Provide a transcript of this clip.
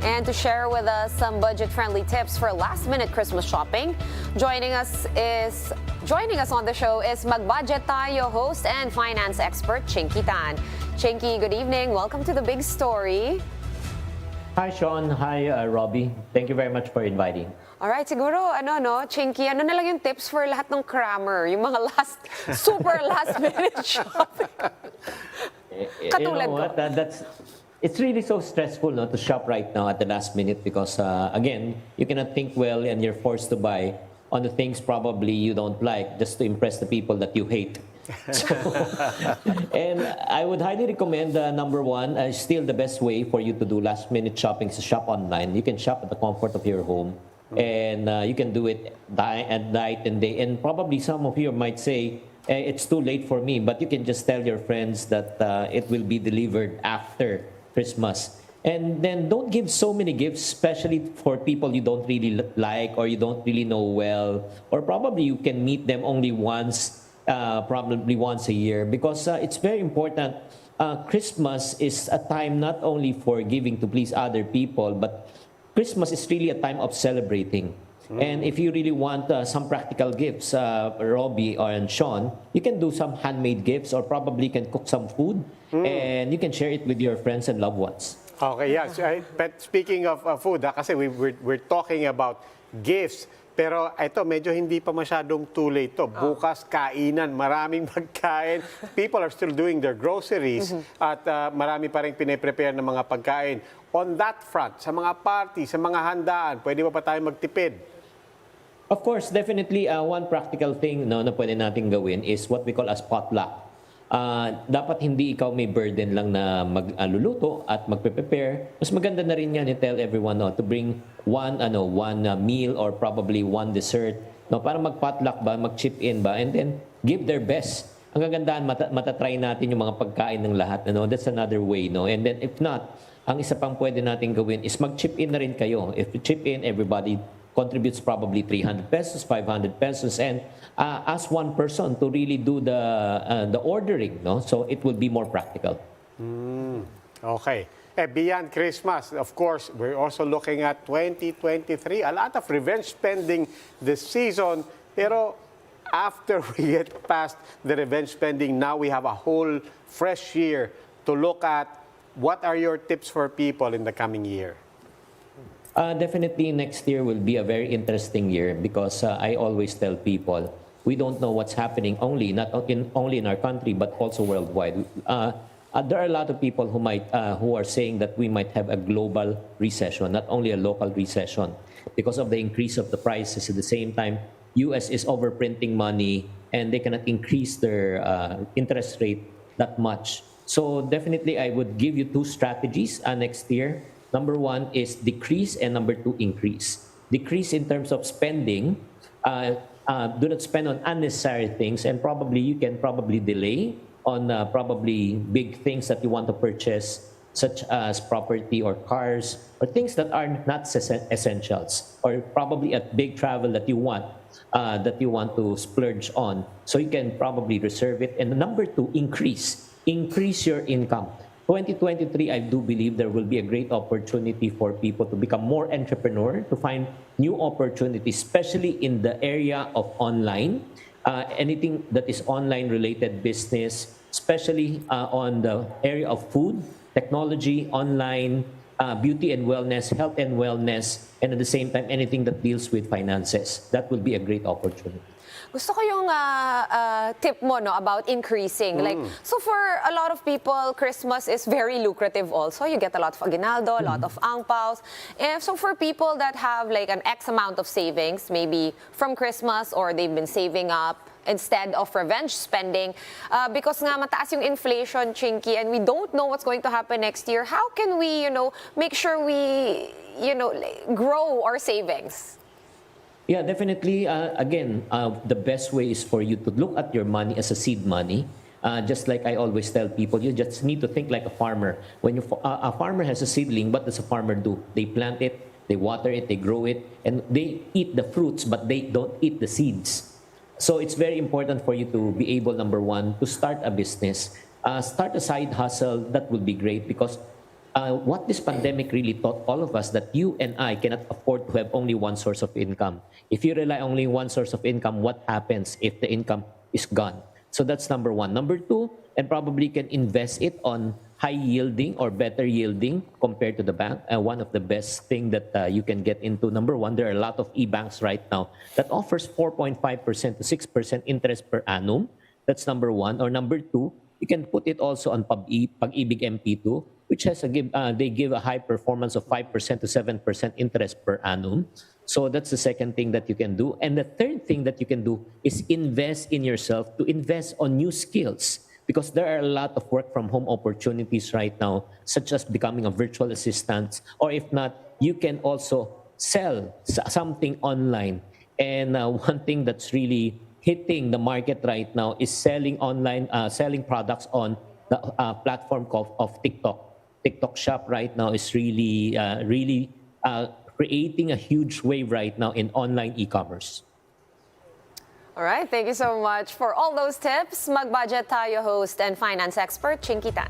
And to share with us some budget-friendly tips for last-minute Christmas shopping, joining us on the show is Badyet Tayo host and finance expert Chinkee Tan. Chinkee, good evening. Welcome to The Big Story. Hi, Sean. Hi, Robbie. Thank you very much for inviting. Alright, siguro, Chinkee, ano na lang yung tips for lahat ng crammer? Yung mga super last-minute shopping. Katulad ko. It's really so stressful to shop right now at the last minute because, again, you cannot think well and you're forced to buy on the things probably you don't like just to impress the people that you hate. So, and I would highly recommend number one, still the best way for you to do last minute shopping is to shop online. You can shop at the comfort of your home and you can do it at night and day. And probably some of you might say, it's too late for me, but you can just tell your friends that it will be delivered after Christmas. And then don't give so many gifts, especially for people you don't really like or you don't really know well, or probably you can meet them only once, probably once a year, because it's very important. Christmas is a time not only for giving to please other people, but Christmas is really a time of celebrating. And if you really want some practical gifts, Robbie and Sean, you can do some handmade gifts or probably can cook some food and you can share it with your friends and loved ones. Okay, yeah. But speaking of food, kasi we're talking about gifts. Pero ito, medyo hindi pa masyadong too late to. Bukas, kainan, maraming magkain. People are still doing their groceries at marami pa rin pinaprepare ng mga pagkain. On that front, sa mga party, sa mga handaan, pwede ba tayo magtipid? Of course, definitely one practical thing na pwede natin gawin is what we call as potluck. Dapat hindi ikaw may burden lang na magluluto at magpe-prepare. Mas maganda na rin yan tell everyone to bring one meal or probably one dessert para mag-potluck ba, mag-chip in ba, and then give their best. Ang gagandahan, matatry natin yung mga pagkain ng lahat. That's another way. And then if not, ang isa pang pwede natin gawin is mag-chip in na rin kayo. If you chip in, everybody contributes probably 300 pesos, 500 pesos, and ask one person to really do the ordering, so it will be more practical. Okay. Beyond Christmas, of course, we're also looking at 2023. A lot of revenge spending this season, pero after we get past the revenge spending, now we have a whole fresh year to look at. What are your tips for people in the coming year? Definitely next year will be a very interesting year because I always tell people we don't know what's happening not only in our country but also worldwide. There are a lot of people who are saying that we might have a global recession, not only a local recession, because of the increase of the prices. At the same time, U.S. is overprinting money and they cannot increase their interest rate that much. So definitely, I would give you two strategies next year. Number one is decrease, and number two, increase. Decrease in terms of spending. Do not spend on unnecessary things, and probably you can delay on probably big things that you want to purchase, such as property or cars or things that are not essentials, or probably a big travel that you want to splurge on. So you can probably reserve it. And number two, increase your income. 2023, I do believe there will be a great opportunity for people to become more entrepreneur, to find new opportunities, especially in the area of online, anything that is online related business, especially on the area of food, technology, online, beauty and wellness, health and wellness, and at the same time, anything that deals with finances. That will be a great opportunity. Gusto ko yung tip mo about increasing. So for a lot of people, Christmas is very lucrative also. You get a lot of aguinaldo, a lot of angpaos. So for people that have an X amount of savings, maybe from Christmas, or they've been saving up instead of revenge spending, because nga mataas yung inflation, Chinkee, and we don't know what's going to happen next year, how can we, make sure we, grow our savings? Yeah, definitely. Again, the best way is for you to look at your money as a seed money. Just like I always tell people, you just need to think like a farmer. When a farmer has a seedling, what does a farmer do? They plant it, they water it, they grow it, and they eat the fruits, but they don't eat the seeds. So it's very important for you to be able, number one, to start a business. Start a side hustle. That would be great because what this pandemic really taught all of us that you and I cannot afford to have only one source of income. If you rely only on one source of income, what happens if the income is gone? So that's number one. Number two, and probably can invest it on high yielding or better yielding compared to the bank. One of the best thing that you can get into. Number one, there are a lot of e-banks right now that offers 4.5% to 6% interest per annum. That's number one. Or number two, you can put it also on Pag-ibig MP2, which has they give a high performance of 5% to 7% interest per annum. So that's the second thing that you can do. And the third thing that you can do is invest in yourself, to invest on new skills, because there are a lot of work from home opportunities right now, such as becoming a virtual assistant, or if not, you can also sell something online. And one thing that's really hitting the market right now is selling online, selling products on the platform of TikTok. TikTok Shop right now is really, creating a huge wave right now in online e-commerce. All right, thank you so much for all those tips. Mag-Badyet Tayo host and finance expert, Chinkee Tan.